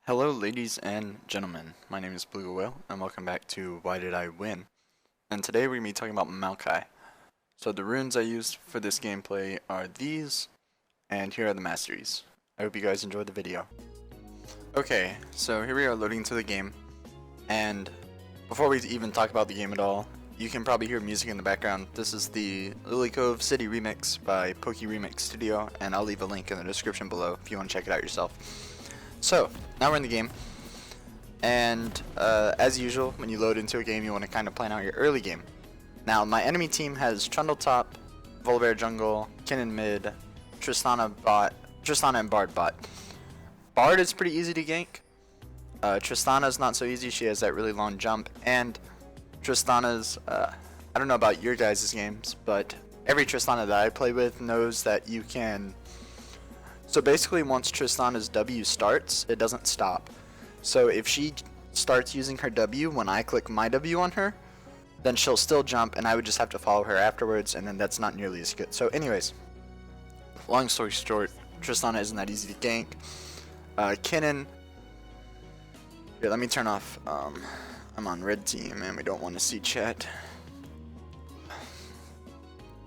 Hello ladies and gentlemen, my name is Blue Whale and welcome back to Why Did I Win? And today we're going to be talking about Maokai. So the runes I used for this gameplay are these, and here are the masteries. I hope you guys enjoyed the video. Okay, so here we are loading to the game, and before we even talk about the game at all, you can probably hear music in the background. This is the Lily Cove City remix by Poke Remix Studio, and I'll leave a link in the description below if you want to check it out yourself. So, now we're in the game, and as usual, when you load into a game, you want to kind of plan out your early game. Now, my enemy team has Trundle top, Volibear jungle, Kinnan mid, Tristana and Bard bot. Bard is pretty easy to gank. Tristana's not so easy, she has that really long jump, and Tristana's, I don't know about your guys' games, but every Tristana that I play with knows that you can. So basically, once Tristana's W starts, it doesn't stop. So if she starts using her W when I click my W on her, then she'll still jump and I would just have to follow her afterwards, and then that's not nearly as good. So anyways, long story short, Tristana isn't that easy to gank. Kinnan, here, let me turn off, I'm on red team and we don't want to see chat.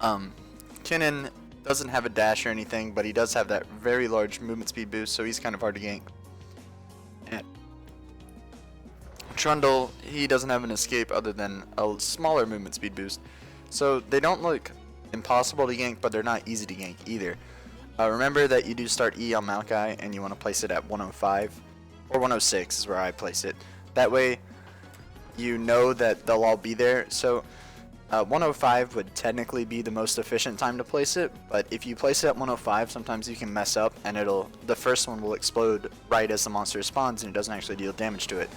Kinnan doesn't have a dash or anything, but he does have that very large movement speed boost, so he's kind of hard to gank. And Trundle, he doesn't have an escape other than a smaller movement speed boost. So they don't look impossible to gank, but they're not easy to gank either. Remember that you do start E on Maokai, and you want to place it at 105, or 106 is where I place it. That way, you know that they'll all be there. So 105 would technically be the most efficient time to place it, but if you place it at 105, sometimes you can mess up and the first one will explode right as the monster spawns and it doesn't actually deal damage to it.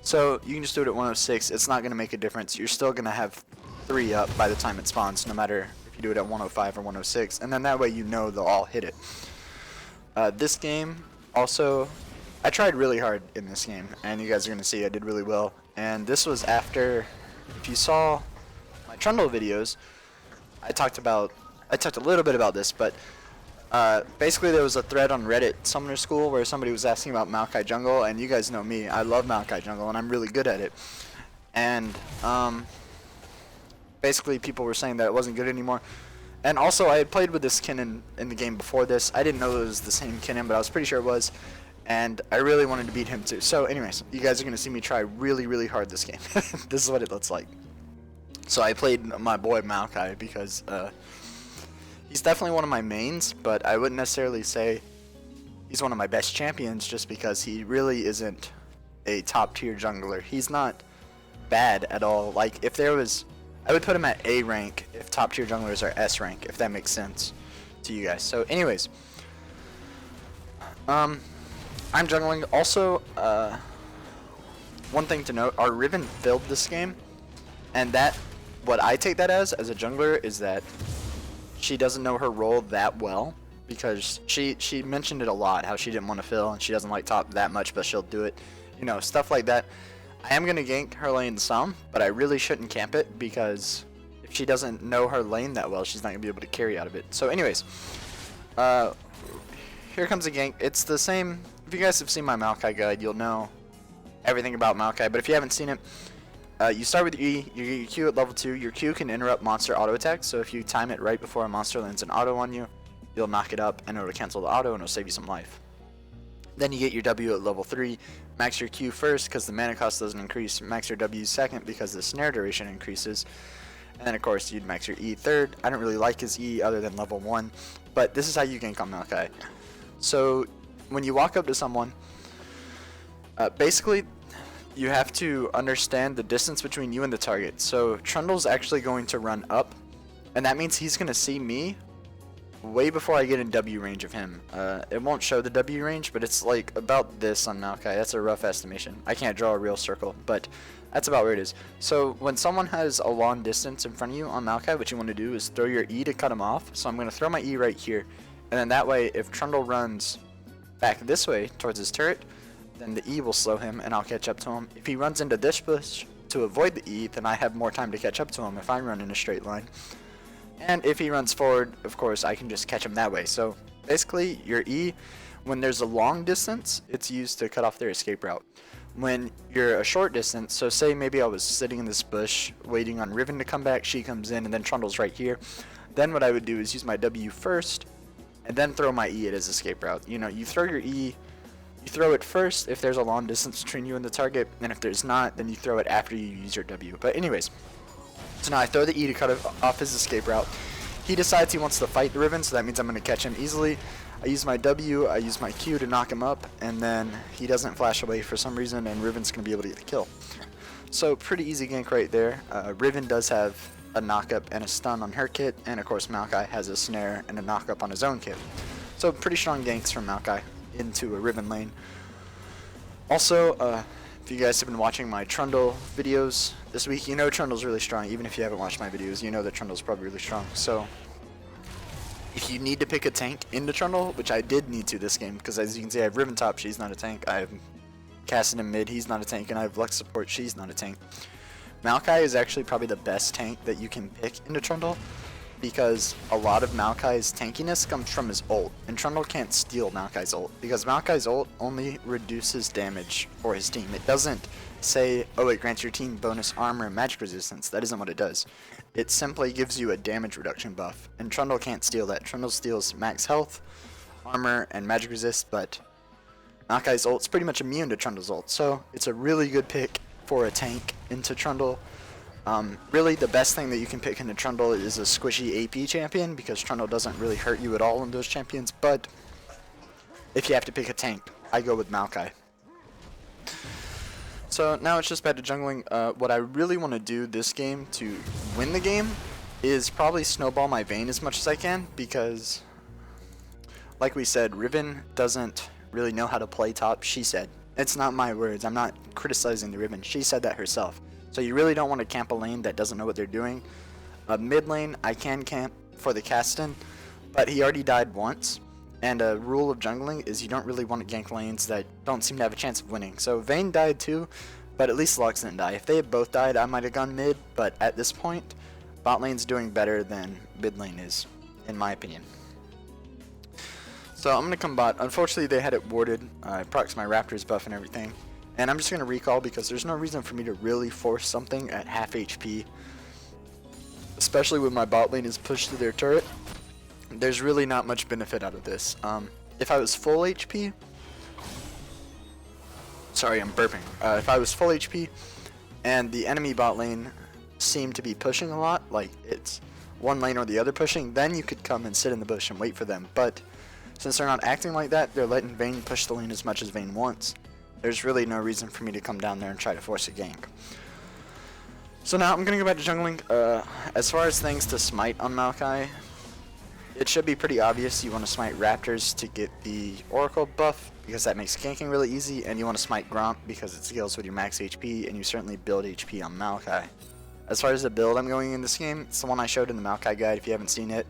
So you can just do it at 106, it's not going to make a difference. You're still going to have 3 up by the time it spawns, no matter if you do it at 105 or 106, and then that way you know they'll all hit it. This game, also, I tried really hard in this game, and you guys are going to see I did really well. And this was after, if you saw my Trundle videos, I talked a little bit about this, but basically there was a thread on Reddit Summoner School where somebody was asking about Maokai jungle, and you guys know me, I love Maokai jungle and I'm really good at it. And basically people were saying that it wasn't good anymore. And also I had played with this Kinnan in the game before this. I didn't know it was the same Kinnan, but I was pretty sure it was. And I really wanted to beat him too. So anyways, you guys are going to see me try really, really hard this game. This is what it looks like. So I played my boy Maokai because he's definitely one of my mains, but I wouldn't necessarily say he's one of my best champions just because he really isn't a top tier jungler. He's not bad at all. Like, if there was, I would put him at A rank if top tier junglers are S rank, if that makes sense to you guys. So anyways, I'm jungling. Also, one thing to note, our Riven filled this game, and that, what I take that as a jungler, is that she doesn't know her role that well, because she mentioned it a lot, how she didn't want to fill and she doesn't like top that much, but she'll do it, you know, stuff like that. I am going to gank her lane some, but I really shouldn't camp it, because if she doesn't know her lane that well, she's not going to be able to carry out of it. So anyways, here comes a gank. It's the same, if you guys have seen my Maokai guide, you'll know everything about Maokai, but if you haven't seen it, you start with your E, you get your Q at level 2. Your Q can interrupt monster auto attacks, so if you time it right before a monster lands an auto on you, you'll knock it up and it'll cancel the auto and it'll save you some life. Then you get your W at level 3, max your Q first because the mana cost doesn't increase, max your W second because the snare duration increases, and then of course you'd max your E third. I don't really like his E other than level 1, but this is how you gank on Maokai. So when you walk up to someone, basically you have to understand the distance between you and the target. So Trundle's actually going to run up, and that means he's going to see me way before I get in W range of him. It won't show the W range, but it's like about this on Maokai. That's a rough estimation. I can't draw a real circle, but that's about where it is. So when someone has a long distance in front of you on Maokai, what you want to do is throw your E to cut him off. So I'm going to throw my E right here, and then that way if Trundle runs back this way towards his turret, then the E will slow him and I'll catch up to him. If he runs into this bush to avoid the E, then I have more time to catch up to him if I run in a straight line. And if he runs forward, of course, I can just catch him that way. So basically, your E, When there's a long distance, it's used to cut off their escape route. When you're a short distance, so say maybe I was sitting in this bush waiting on Riven to come back, she comes in, and then Trundle's right here. Then what I would do is use my W first, and then throw my E at his escape route. You know, you throw your E, you throw it first if there's a long distance between you and the target, and if there's not, then you throw it after you use your W. But anyways, so now I throw the E to cut off his escape route. He decides he wants to fight the Riven, so that means I'm going to catch him easily. I use my W, I use my Q to knock him up, and then he doesn't flash away for some reason, and Riven's going to be able to get the kill. So pretty easy gank right there. Riven does have a knockup and a stun on her kit, and of course Maokai has a snare and a knockup on his own kit. So pretty strong ganks from Maokai into a Riven lane. Also, if you guys have been watching my Trundle videos this week, you know Trundle's really strong. Even if you haven't watched my videos, you know that Trundle's probably really strong. So if you need to pick a tank into Trundle, which I did need to this game, because as you can see I have Riven top, she's not a tank. I have Cassidy mid, he's not a tank, and I have Lux support, she's not a tank. Maokai is actually probably the best tank that you can pick into Trundle, because a lot of Maokai's tankiness comes from his ult, and Trundle can't steal Maokai's ult, because Maokai's ult only reduces damage for his team. It doesn't say, oh, it grants your team bonus armor and magic resistance. That isn't what it does. It simply gives you a damage reduction buff, and Trundle can't steal that. Trundle steals max health, armor, and magic resist, but Maokai's ult's pretty much immune to Trundle's ult, so it's a really good pick for a tank into Trundle. Really the best thing that you can pick into Trundle is a squishy AP champion, because Trundle doesn't really hurt you at all in those champions, but if you have to pick a tank, I go with Maokai. So now it's just back to jungling. What I really want to do this game to win the game is probably snowball my Vayne as much as I can, because like we said, Riven doesn't really know how to play top, she said. It's not my words, I'm not criticizing the Riven, she said that herself. So you really don't want to camp a lane that doesn't know what they're doing. Mid lane, I can camp for the Cassidy, but he already died once. And a rule of jungling is you don't really want to gank lanes that don't seem to have a chance of winning. So Vayne died too, but at least Lux didn't die. If they had both died, I might have gone mid, but at this point, bot lane's doing better than mid lane is, in my opinion. So I'm going to come bot. Unfortunately, they had it warded. I procs my Raptors buff and everything. And I'm just going to recall because there's no reason for me to really force something at half HP. Especially when my bot lane is pushed to their turret. There's really not much benefit out of this. If I was full HP... Sorry, I'm burping. If I was full HP and the enemy bot lane seemed to be pushing a lot, like it's one lane or the other pushing, then you could come and sit in the bush and wait for them. But since they're not acting like that, they're letting Vayne push the lane as much as Vayne wants. There's really no reason for me to come down there and try to force a gank. So now I'm going to go back to jungling. As far as things to smite on Maokai, it should be pretty obvious. You want to smite Raptors to get the Oracle buff, because that makes ganking really easy, and you want to smite Gromp because it scales with your max HP, and you certainly build HP on Maokai. As far as the build I'm going in this game, it's the one I showed in the Maokai guide if you haven't seen it.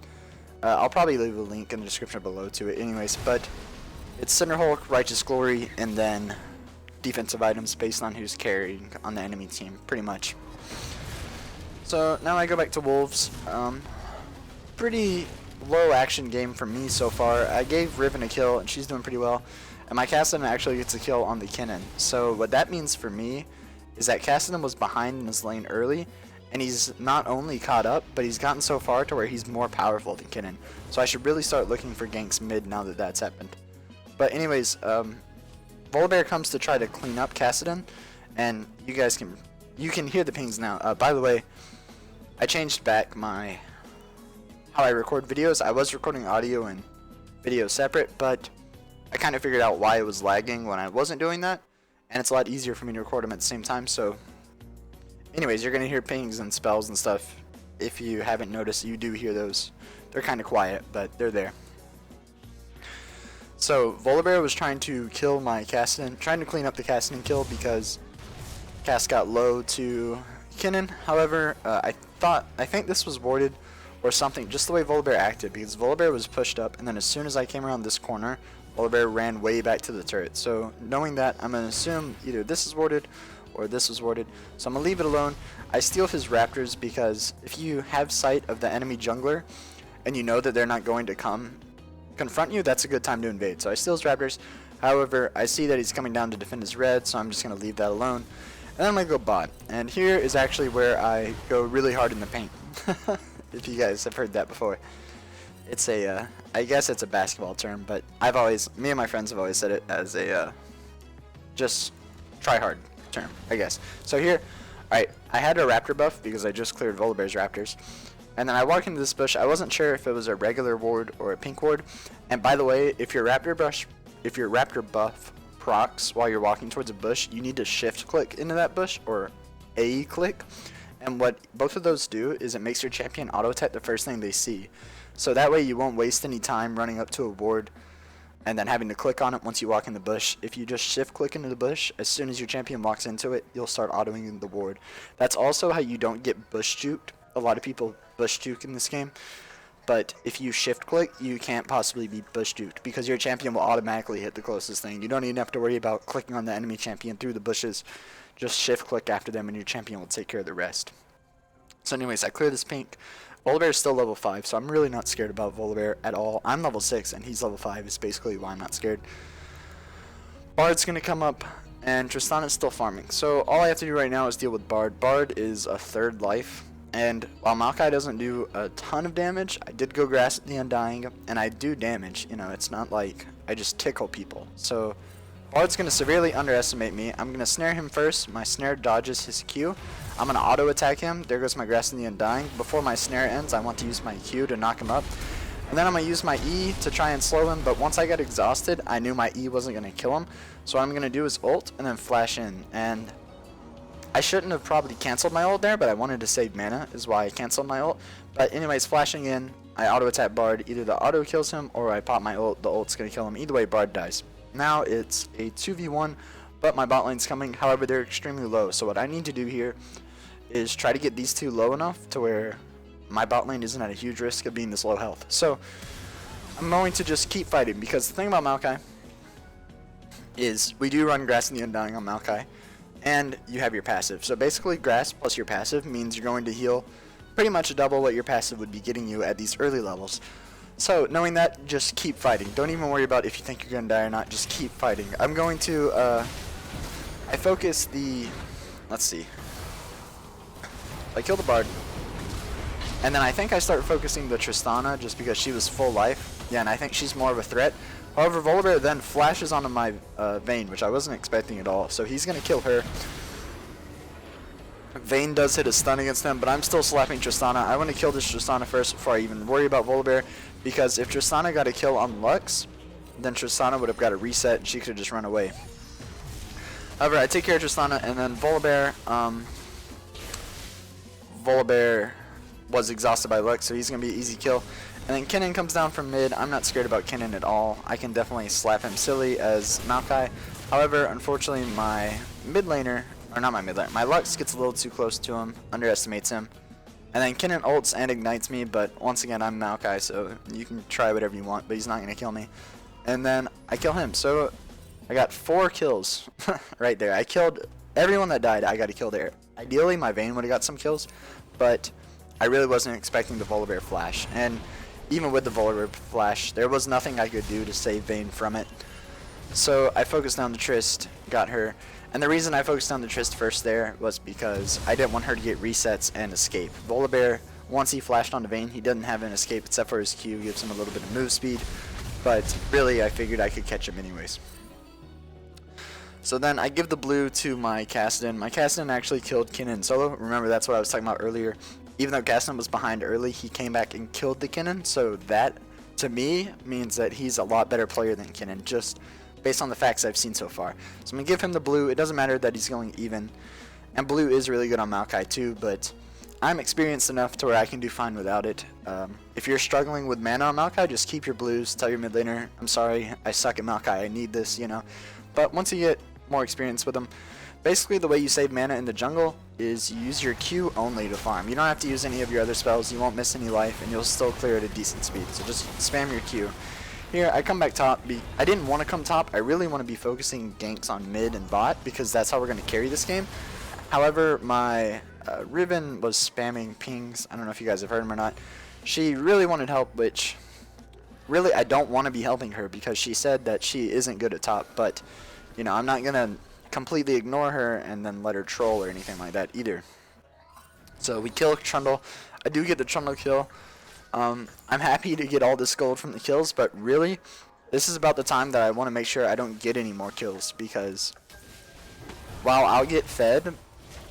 I'll probably leave a link in the description below to it anyways, but it's Cinder Hulk, Righteous Glory, and then defensive items based on who's carrying on the enemy team, pretty much. So now I go back to Wolves. Pretty low action game for me so far. I gave Riven a kill and she's doing pretty well, and my Cassidy actually gets a kill on the Kinnan. So what that means for me is that Cassidy was behind in his lane early, and he's not only caught up, but he's gotten so far to where he's more powerful than Kinnan. So I should really start looking for ganks mid now that that's happened. But anyways, Volibear comes to try to clean up Cassidy, and you guys can hear the pings now. By the way, I changed back how I record videos. I was recording audio and video separate, but I kind of figured out why it was lagging when I wasn't doing that, and it's a lot easier for me to record them at the same time. So anyways, you're gonna hear pings and spells and stuff. If you haven't noticed, you do hear those. They're kind of quiet, but they're there. So Volibear was trying to kill my Cassidy, trying to clean up the Cassidy kill because Cass got low to Kinnan. However, I think this was warded or something, just the way Volibear acted, because Volibear was pushed up, and then as soon as I came around this corner, Volibear ran way back to the turret. So knowing that, I'm going to assume either this is warded or this was warded. So I'm going to leave it alone. I steal his Raptors because if you have sight of the enemy jungler and you know that they're not going to come confront you, that's a good time to invade. So I steal his raptors. However, I see that he's coming down to defend his red, so I'm just going to leave that alone. And then I'm going to go bot. And here is actually where I go really hard in the paint. If you guys have heard that before. It's a, I guess it's a basketball term, but me and my friends have always said it as a, just try hard term, I guess. So here, alright, I had a raptor buff because I just cleared Volibear's raptors. And then I walk into this bush. I wasn't sure if it was a regular ward or a pink ward. And by the way, if your raptor buff procs while you're walking towards a bush, you need to shift click into that bush or A click. And what both of those do is it makes your champion auto attack the first thing they see. So that way you won't waste any time running up to a ward and then having to click on it once you walk in the bush. If you just shift click into the bush, as soon as your champion walks into it, you'll start autoing the ward. That's also how you don't get bush juked. A lot of people bush juke in this game. But if you shift click, you can't possibly be bush juked because your champion will automatically hit the closest thing. You don't even have to worry about clicking on the enemy champion through the bushes. Just shift click after them and your champion will take care of the rest. So anyways, I clear this pink. Volibear is still level 5, so I'm really not scared about Volibear at all. I'm level 6 and he's level 5 is basically why I'm not scared. Bard's going to come up and Tristana's still farming. So all I have to do right now is deal with Bard. Bard is a 3rd life. And while Maokai doesn't do a ton of damage, I did go Grass at the Undying, and I do damage. You know, it's not like I just tickle people. So Bard's going to severely underestimate me. I'm going to snare him first. My snare dodges his Q. I'm going to auto attack him. There goes my Grass in the Undying. Before my snare ends, I want to use my Q to knock him up. And then I'm going to use my E to try and slow him, but once I got exhausted, I knew my E wasn't going to kill him. So what I'm going to do is ult and then flash in. And I shouldn't have probably cancelled my ult there, but I wanted to save mana, is why I cancelled my ult. But anyways, flashing in, I auto attack Bard. Either the auto kills him or I pop my ult, the ult's going to kill him. Either way, Bard dies. Now it's a 2v1, but my bot lane's coming. However, they're extremely low. So what I need to do here is try to get these two low enough to where my bot lane isn't at a huge risk of being this low health. So I'm going to just keep fighting because the thing about Maokai is we do run Grass in the Undying on Maokai. And you have your passive. So basically Grass plus your passive means you're going to heal pretty much double what your passive would be getting you at these early levels. So knowing that, just keep fighting. Don't even worry about if you think you're going to die or not. Just keep fighting. I'm going to, I focus the, let's see. I kill the Bard. And then I think I start focusing the Tristana just because she was full life. Yeah, and I think she's more of a threat. However, Volibear then flashes onto my Vayne, which I wasn't expecting at all. So he's going to kill her. Vayne does hit a stun against him, but I'm still slapping Tristana. I want to kill this Tristana first before I even worry about Volibear. Because if Tristana got a kill on Lux, then Tristana would have got a reset and she could have just run away. However, I take care of Tristana, and then Volibear, Volibear was exhausted by Lux, so he's going to be an easy kill. And then Kennen comes down from mid. I'm not scared about Kennen at all. I can definitely slap him silly as Maokai. However, unfortunately, my mid laner, or not my mid laner, my Lux gets a little too close to him, underestimates him. And then Kennen ults and ignites me, but once again, I'm Maokai, so you can try whatever you want, but he's not going to kill me. And then I kill him. So I got 4 kills right there. I killed everyone that died. I got a kill there. Ideally, my Vayne would have got some kills, but I really wasn't expecting the Volibear flash. And even with the Volibear flash, there was nothing I could do to save Vayne from it. So I focused down the Trist, got her. And the reason I focused on the Trist first there was because I didn't want her to get resets and escape. Volibear, once he flashed onto Vayne, he doesn't have an escape except for his Q, gives him a little bit of move speed. But really, I figured I could catch him anyways. So then I give the blue to my Kassadin. My Kassadin actually killed Kennen solo. Remember, that's what I was talking about earlier. Even though Kassadin was behind early, he came back and killed the Kennen. So that, to me, means that he's a lot better player than Kennen, just based on the facts I've seen so far. So I'm going to give him the blue. It doesn't matter that he's going even. And blue is really good on Maokai too, but I'm experienced enough to where I can do fine without it. If you're struggling with mana on Maokai, just keep your blues. Tell your mid laner, I'm sorry, I suck at Maokai, I need this, you know. But once you get more experience with him, basically the way you save mana in the jungle is you use your Q only to farm. You don't have to use any of your other spells, you won't miss any life, and you'll still clear at a decent speed. So just spam your Q. Here, I come back top. I didn't want to come top. I really want to be focusing ganks on mid and bot because that's how we're going to carry this game. However, my Riven was spamming pings. I don't know if you guys have heard him or not. She really wanted help, which really, I don't want to be helping her because she said that she isn't good at top, but, you know, I'm not going to completely ignore her and then let her troll or anything like that either. So we kill Trundle. I do get the Trundle kill. I'm happy to get all this gold from the kills, but really, this is about the time that I want to make sure I don't get any more kills, because while I'll get fed,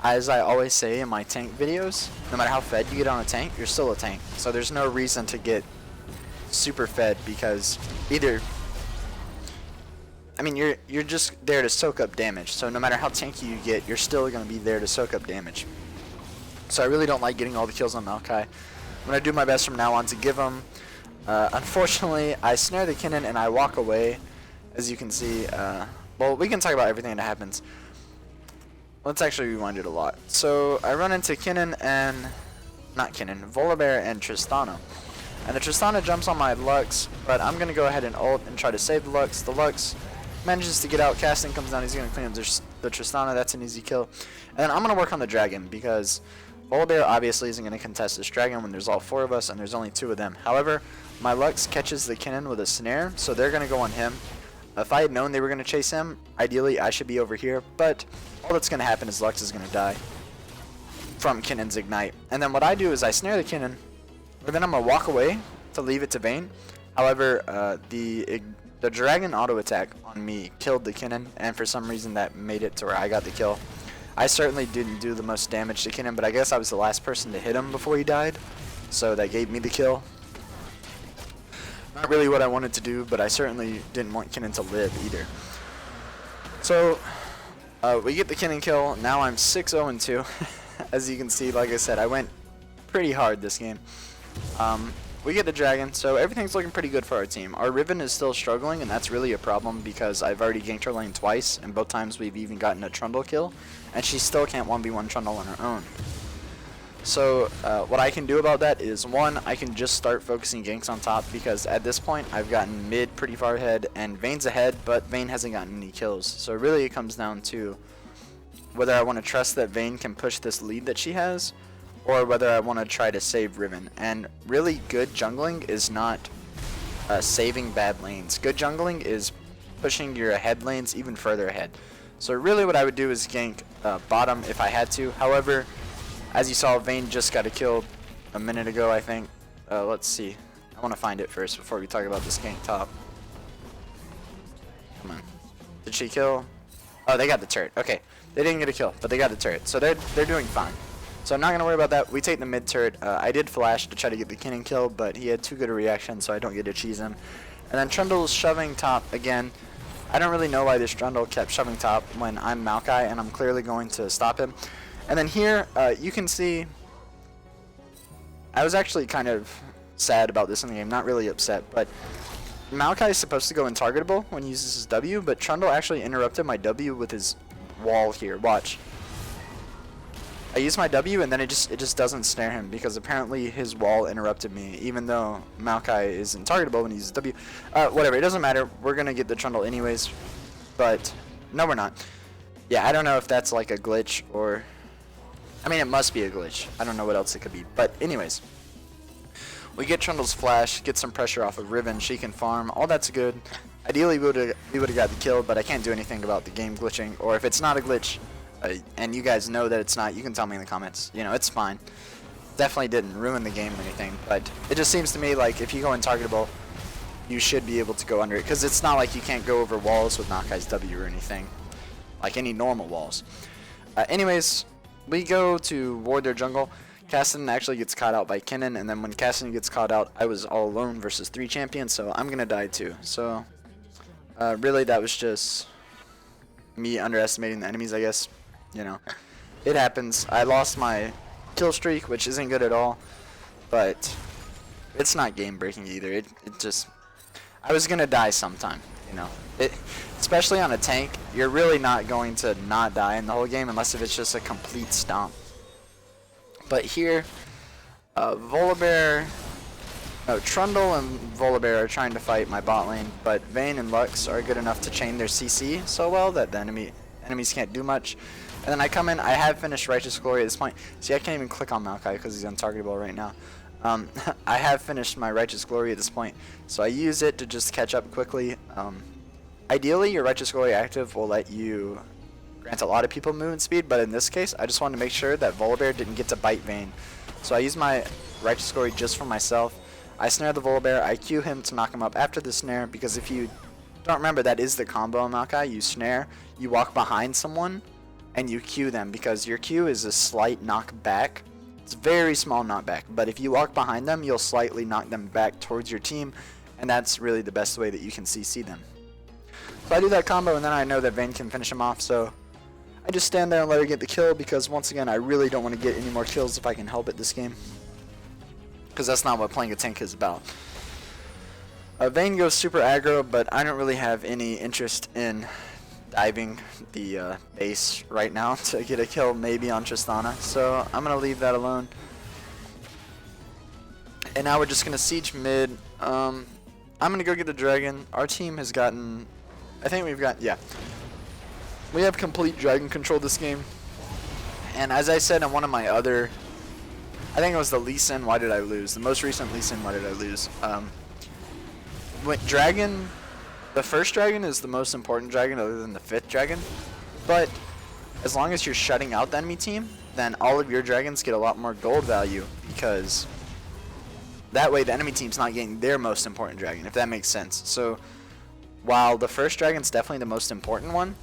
as I always say in my tank videos, no matter how fed you get on a tank, you're still a tank. So there's no reason to get super fed, because either, I mean, you're just there to soak up damage. So no matter how tanky you get, you're still going to be there to soak up damage. So I really don't like getting all the kills on Maokai. I'm going to do my best from now on to give them. Unfortunately, I snare the Kinnan and I walk away, as you can see. Well, we can talk about everything that happens. Let's actually rewind it a lot. So I run into Kinnan and, not Kinnan, Volibear and Tristana. And the Tristana jumps on my Lux, but I'm going to go ahead and ult and try to save the Lux. The Lux manages to get out, casting comes down, he's going to clean up the Tristana, that's an easy kill. And then I'm going to work on the Dragon, because Volibear obviously isn't going to contest this Dragon when there's all 4 of us and there's only 2 of them. However, my Lux catches the Kinnan with a snare, so they're going to go on him. If I had known they were going to chase him, ideally I should be over here, but all that's going to happen is Lux is going to die from Kinnan's Ignite. And then what I do is I snare the Kinnan, but then I'm going to walk away to leave it to Vayne. However, the Dragon auto attack on me killed the Kinnan, and for some reason that made it to where I got the kill. I certainly didn't do the most damage to Kinnan, but I guess I was the last person to hit him before he died, so that gave me the kill. Not really what I wanted to do, but I certainly didn't want Kinnan to live either. So, we get the Kinnan kill. Now I'm 6-0-2. As you can see, like I said, I went pretty hard this game. We get the Dragon, so everything's looking pretty good for our team. Our Riven is still struggling, and that's really a problem because I've already ganked her lane twice, and both times we've even gotten a Trundle kill, and she still can't 1v1 Trundle on her own. So what I can do about that is, one, I can just start focusing ganks on top, because at this point I've gotten mid pretty far ahead, and Vayne's ahead, but Vayne hasn't gotten any kills. So really it comes down to whether I want to trust that Vayne can push this lead that she has, or whether I want to try to save Riven. And really good jungling is not saving bad lanes. Good jungling is pushing your ahead lanes even further ahead. So really what I would do is gank bottom if I had to. However, as you saw, Vayne just got a kill a minute ago, I think. Let's see. I want to find it first before we talk about this gank top. Come on. Did she kill? Oh, they got the turret. Okay. They didn't get a kill, but they got the turret. So they're doing fine. So I'm not going to worry about that. We take the mid turret. I did flash to try to get the Kinnan kill, but he had too good a reaction, so I don't get to cheese him. And then Trundle's shoving top again. I don't really know why this Trundle kept shoving top when I'm Maokai, and I'm clearly going to stop him. And then here, you can see, I was actually kind of sad about this in the game, not really upset, but Maokai is supposed to go untargetable when he uses his W, but Trundle actually interrupted my W with his wall here. Watch. I use my W and then it just doesn't snare him, because apparently his wall interrupted me, even though Maokai is untargetable when he uses W. Whatever, it doesn't matter. We're going to get the Trundle anyways, but no, we're not. Yeah, I don't know if that's like a glitch or... I mean, it must be a glitch. I don't know what else it could be. But anyways, we get Trundle's flash, get some pressure off of Riven. She can farm. All that's good. Ideally, we would have got the kill, but I can't do anything about the game glitching. Or if it's not a glitch, and you guys know that it's not, you can tell me in the comments. You know, it's fine. Definitely didn't ruin the game or anything. But it just seems to me like if you go untargetable, you should be able to go under it. Because it's not like you can't go over walls with Maokai's W or anything. Like any normal walls. Anyways... we go to ward their jungle. Cassidy actually gets caught out by Kinnan, and then when Cassidy gets caught out, I was all alone versus 3 champions, so I'm gonna die too. So really that was just me underestimating the enemies, I guess. You know, it happens. I lost my kill streak, which isn't good at all, but it's not game breaking either. It just, I was gonna die sometime, you know. Especially on a tank, you're really not going to not die in the whole game unless if it's just a complete stomp. But here, Trundle and Volibear are trying to fight my bot lane, but Vayne and Lux are good enough to chain their CC so well that the enemies can't do much. And then I come in, I have finished Righteous Glory at this point. See, I can't even click on Maokai because he's untargetable right now. I have finished my Righteous Glory at this point, so I use it to just catch up quickly. Ideally, your Righteous Glory active will let you grant a lot of people movement speed, but in this case, I just wanted to make sure that Volibear didn't get to bite Vayne. So I use my Righteous Glory just for myself. I snare the Volibear, I Q him to knock him up after the snare, because if you don't remember, that is the combo in Maokai. You snare, you walk behind someone, and you Q them, because your Q is a slight knockback. It's a very small knockback, but if you walk behind them, you'll slightly knock them back towards your team, and that's really the best way that you can CC them. So I do that combo, and then I know that Vayne can finish him off, so I just stand there and let her get the kill, because once again, I really don't want to get any more kills if I can help it this game, because that's not what playing a tank is about. Vayne goes super aggro, but I don't really have any interest in diving the base right now to get a kill maybe on Tristana, so I'm going to leave that alone. And now we're just going to siege mid. I'm going to go get the dragon. Our team has gotten, I think we've got, yeah. We have complete dragon control this game. And as I said in one of my other, I think it was the Lee Sin, why did I lose? The most recent Lee Sin, why did I lose? Dragon, the first dragon is the most important dragon other than the 5th dragon. But as long as you're shutting out the enemy team, then all of your dragons get a lot more gold value, because that way the enemy team's not getting their most important dragon, if that makes sense. So while the first dragon's definitely the most important one,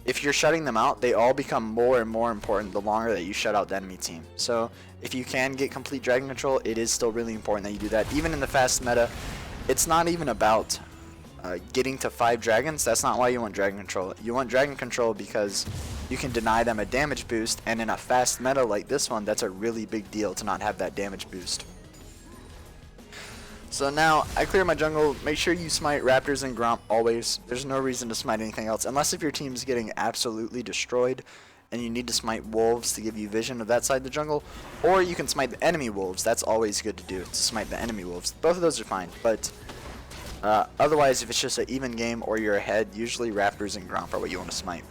if you're shutting them out, they all become more and more important the longer that you shut out the enemy team. So if you can get complete dragon control, it is still really important that you do that. Even in the fast meta, it's not even about getting to 5 dragons. That's not why you want dragon control. You want dragon control because you can deny them a damage boost, and in a fast meta like this one, that's a really big deal to not have that damage boost. So now, I clear my jungle. Make sure you smite Raptors and Gromp always. There's no reason to smite anything else, unless if your team's getting absolutely destroyed and you need to smite Wolves to give you vision of that side of the jungle, or you can smite the enemy Wolves. That's always good to do, to smite the enemy Wolves. Both of those are fine, but otherwise, if it's just an even game or you're ahead, usually Raptors and Gromp are what you want to smite.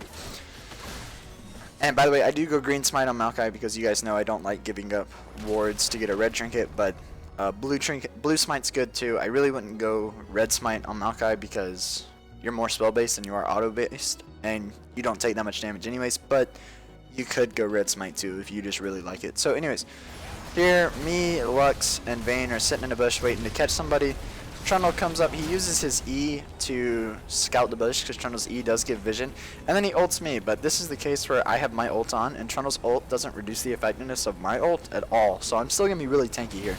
And by the way, I do go green smite on Maokai because you guys know I don't like giving up wards to get a red trinket, but blue smite's good too. I really wouldn't go red smite on Maokai because you're more spell based than you are auto based, and you don't take that much damage anyways, but you could go red smite too if you just really like it. So anyways, here me, Lux, and Vayne are sitting in a bush waiting to catch somebody. Trundle comes up, he uses his E to scout the bush because Trundle's E does give vision, and then he ults me, but this is the case where I have my ult on and Trundle's ult doesn't reduce the effectiveness of my ult at all, so I'm still going to be really tanky here.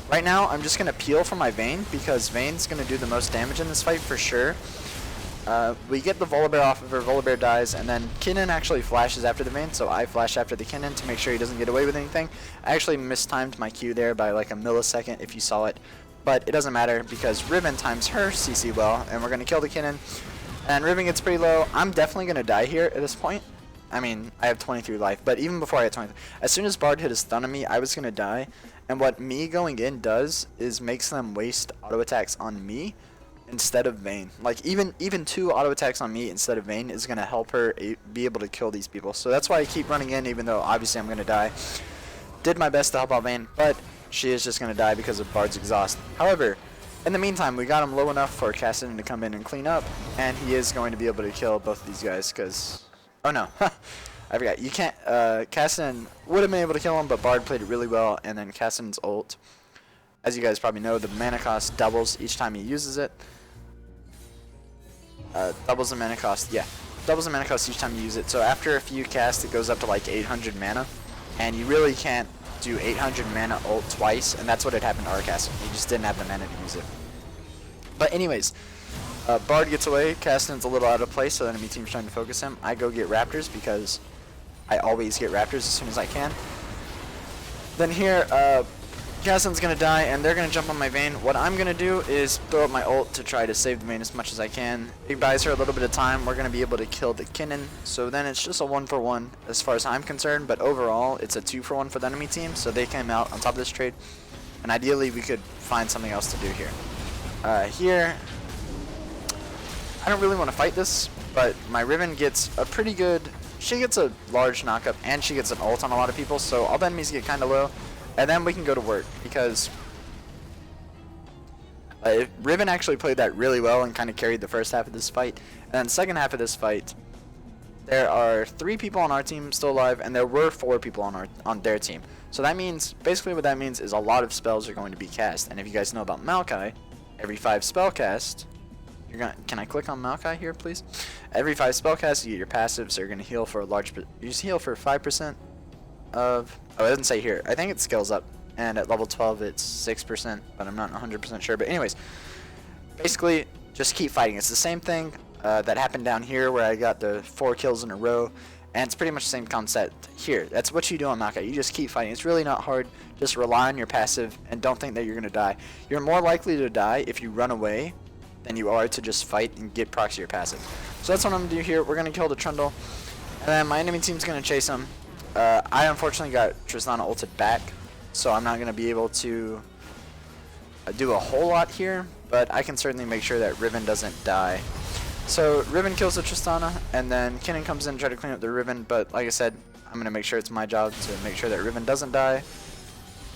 Right now, I'm just going to peel for my Vayne because Vayne's going to do the most damage in this fight for sure. We get the Volibear off of her, Volibear dies, and then Kinnan actually flashes after the Vayne, so I flash after the Kinnan to make sure he doesn't get away with anything. I actually mistimed my Q there by like a millisecond if you saw it, but it doesn't matter because Riven times her CC well, and we're going to kill the Kinnan. And Riven gets pretty low. I'm definitely going to die here at this point. I mean, I have 23 life, but even before I had 23, as soon as Bard hit a stun on me, I was going to die. And what me going in does is makes them waste auto attacks on me instead of Vayne. Like even 2 auto attacks on me instead of Vayne is going to help her be able to kill these people. So that's why I keep running in, even though obviously I'm going to die. Did my best to help out Vayne, but she is just going to die because of Bard's exhaust. However, in the meantime, we got him low enough for Cassidy to come in and clean up, and he is going to be able to kill both of these guys because... Oh no, I forgot. You can't... Cassidy would have been able to kill him, but Bard played it really well, and then Cassidy's ult, as you guys probably know, the mana cost doubles each time he uses it. Doubles the mana cost, yeah. Doubles the mana cost each time you use it, so after a few casts it goes up to like 800 mana, and you really can't do 800 mana ult twice, and that's what had happened to our Cassidy. He just didn't have the mana to use it. But anyways, Bard gets away, Cassidy's a little out of place, so the enemy team's trying to focus him. I go get Raptors because I always get Raptors as soon as I can. Then here, Cassidy's going to die, and they're going to jump on my Vayne. What I'm going to do is throw up my ult to try to save the Vayne as much as I can. It buys her a little bit of time. We're going to be able to kill the Kinnan. So then it's just a 1-for-1 as far as I'm concerned, but overall it's a 2-for-1 for the enemy team, so they came out on top of this trade. And ideally we could find something else to do here. Here, I don't really want to fight this, but my Riven gets a pretty good... She gets a large knockup, and she gets an ult on a lot of people, so all the enemies get kind of low. and then we can go to work, because Riven actually played that really well and kind of carried the first half of this fight. And then the second half of this fight, there are 3 people on our team still alive, and there were 4 people on their team. So that means, basically what that means is a lot of spells are going to be cast. And if you guys know about Maokai, every 5 spell cast, can I click on Maokai here, please? Every 5 spell cast, you get your passive, so you're gonna heal for you just heal for 5% of. Oh, it doesn't say here. I think it scales up, and at level 12 it's 6%, but I'm not 100% sure. But anyways, basically just keep fighting. It's the same thing that happened down here where I got the 4 kills in a row, and it's pretty much the same concept here. That's what you do on Maokai. You just keep fighting. It's really not hard. Just rely on your passive and don't think that you're gonna die. You're more likely to die if you run away than you are to just fight and get proxy your passive. So that's what I'm gonna do here. We're gonna kill the Trundle, and then my enemy team's gonna chase him. I unfortunately got Tristana ulted back, so I'm not gonna be able to do a whole lot here, but I can certainly make sure that Riven doesn't die. So Riven kills the Tristana, and then Kennen comes in and try to clean up the Riven, but like I said, I'm gonna make sure it's my job to make sure that Riven doesn't die.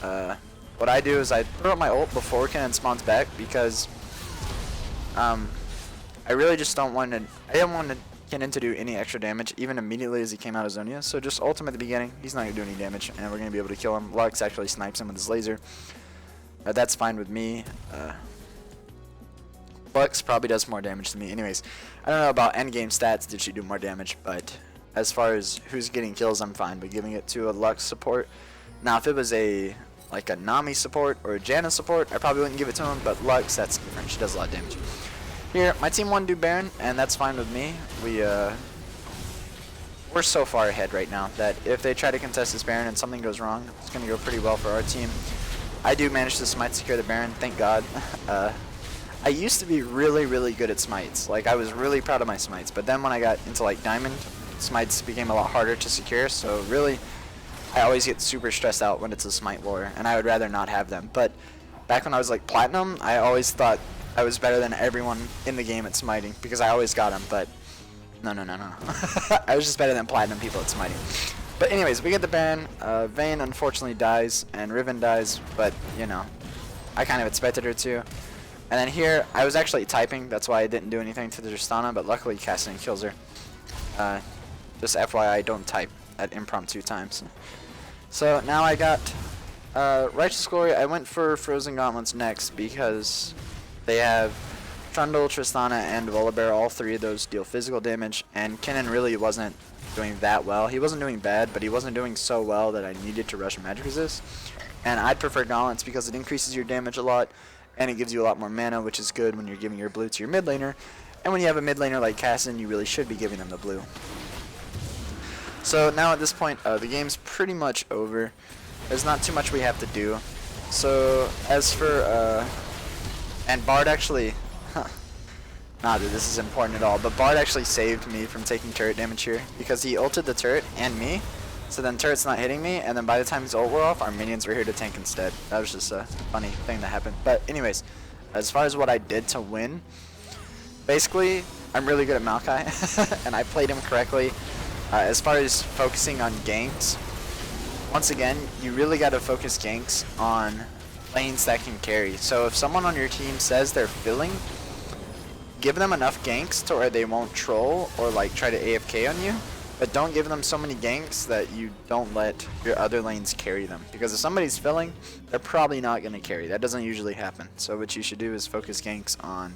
What I do is I throw up my ult before Kennen spawns back, because I really just don't want to. I didn't want Kennen to do any extra damage, even immediately as he came out of Zonia. So just ult him at the beginning. He's not gonna do any damage, and we're gonna be able to kill him. Lux actually snipes him with his laser. That's fine with me. Lux probably does more damage than me. Anyways, I don't know about endgame stats. Did she do more damage? But as far as who's getting kills, I'm fine by giving it to a Lux support. Now, if it was like a Nami support or a Janna support, I probably wouldn't give it to him. But Lux, that's different. She does a lot of damage. Here, my team won do Baron, and that's fine with me. We're so far ahead right now that if they try to contest this Baron and something goes wrong, it's going to go pretty well for our team. I do manage to smite secure the Baron, thank God. I used to be really, really good at smites. Like, I was really proud of my smites, but then when I got into like Diamond, smites became a lot harder to secure, so really, I always get super stressed out when it's a smite war, and I would rather not have them. But back when I was like Platinum, I always thought I was better than everyone in the game at smiting, because I always got them, but no. I was just better than Platinum people at smiting. But anyways, we get the Baron. Vayne unfortunately dies, and Riven dies, but, you know, I kind of expected her to. And then here, I was actually typing, that's why I didn't do anything to the Tristana, but luckily Cassidy kills her. Just FYI, don't type at impromptu times. So now I got Righteous Glory. I went for Frozen Gauntlets next because they have Trundle, Tristana, and Volibear. All 3 of those deal physical damage, and Kennen really wasn't doing that well. He wasn't doing bad, but he wasn't doing so well that I needed to rush Magic Resist. And I'd prefer Gauntlets because it increases your damage a lot, and it gives you a lot more mana, which is good when you're giving your blue to your mid laner. And when you have a mid laner like Cassin, you really should be giving them the blue. So now at this point, the game's pretty much over. There's not too much we have to do. So as for and Bard actually, not that this is important at all, but Bard actually saved me from taking turret damage here, because he ulted the turret and me, so then turret's not hitting me, and then by the time his ult wore off, our minions were here to tank instead. That was just a funny thing that happened. But anyways, as far as what I did to win, basically, I'm really good at Maokai, and I played him correctly. As far as focusing on ganks, once again, you really got to focus ganks on lanes that can carry. So if someone on your team says they're filling, give them enough ganks to where they won't troll or like try to AFK on you, but don't give them so many ganks that you don't let your other lanes carry them. Because if somebody's filling, they're probably not going to carry. That doesn't usually happen. So what you should do is focus ganks on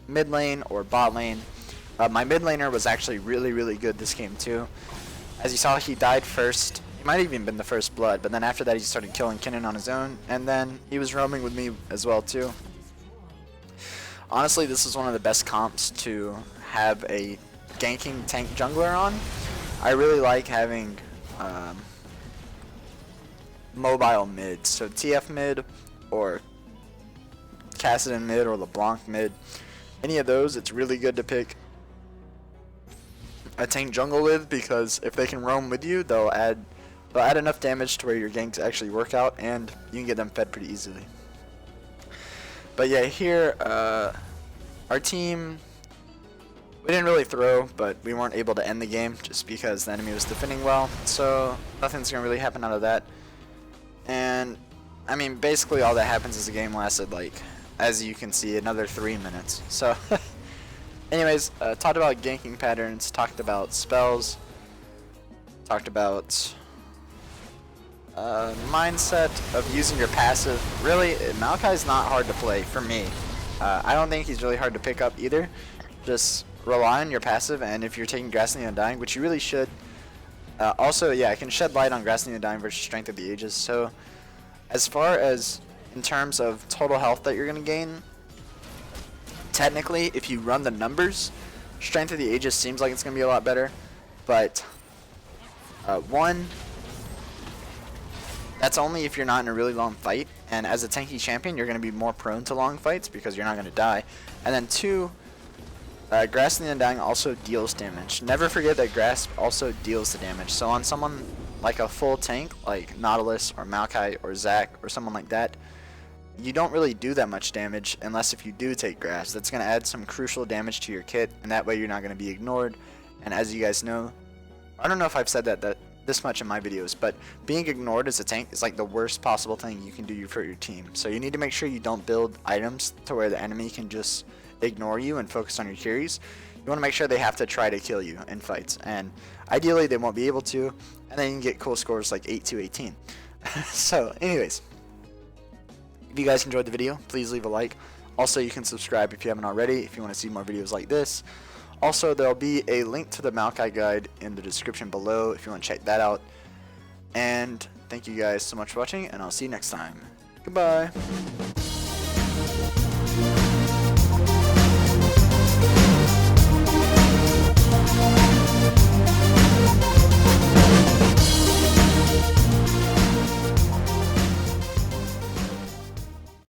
mid lane or bot lane. My mid laner was actually really, really good this game too. As you saw, he died first. He might have even been the first blood, but then after that he started killing Kennen on his own, and then he was roaming with me as well too. Honestly, this is one of the best comps to have a ganking tank jungler on. I really like having mobile mid, so TF mid or Cassidon mid or LeBlanc mid. Any of those, it's really good to pick a tank jungle with, because if they can roam with you, they'll add enough damage to where your ganks actually work out, and you can get them fed pretty easily. But yeah, here, our team, we didn't really throw, but we weren't able to end the game just because the enemy was defending well, so nothing's going to really happen out of that. And I mean, basically all that happens is the game lasted, like, as you can see, another 3 minutes. So anyways, talked about ganking patterns, talked about spells, talked about mindset of using your passive. Really, Maokai's not hard to play for me. I don't think he's really hard to pick up either. Just rely on your passive, and if you're taking Grasping the Undying, which you really should. Also, yeah, I can shed light on Grasping the Undying versus Strength of the Ages. So, as far as in terms of total health that you're going to gain, technically, if you run the numbers, Strength of the Ages seems like it's going to be a lot better. But, one, that's only if you're not in a really long fight. And as a tanky champion, you're going to be more prone to long fights because you're not going to die. And then two, Grasping the Undying also deals damage. Never forget that Grasp also deals the damage. So on someone like a full tank, like Nautilus or Maokai or Zac or someone like that, you don't really do that much damage unless if you do take Grasp. That's going to add some crucial damage to your kit, and that way you're not going to be ignored. And as you guys know, I don't know if I've said that this much in my videos, but being ignored as a tank is like the worst possible thing you can do for your team. So you need to make sure you don't build items to where the enemy can just ignore you and focus on your carries. You want to make sure they have to try to kill you in fights, and ideally they won't be able to, and then you can get cool scores like 8-18. So anyways, if you guys enjoyed the video, please leave a like. Also, you can subscribe if you haven't already if you want to see more videos like this. Also, there'll be a link to the Maokai guide in the description below if you want to check that out. And thank you guys so much for watching, and I'll see you next time. Goodbye.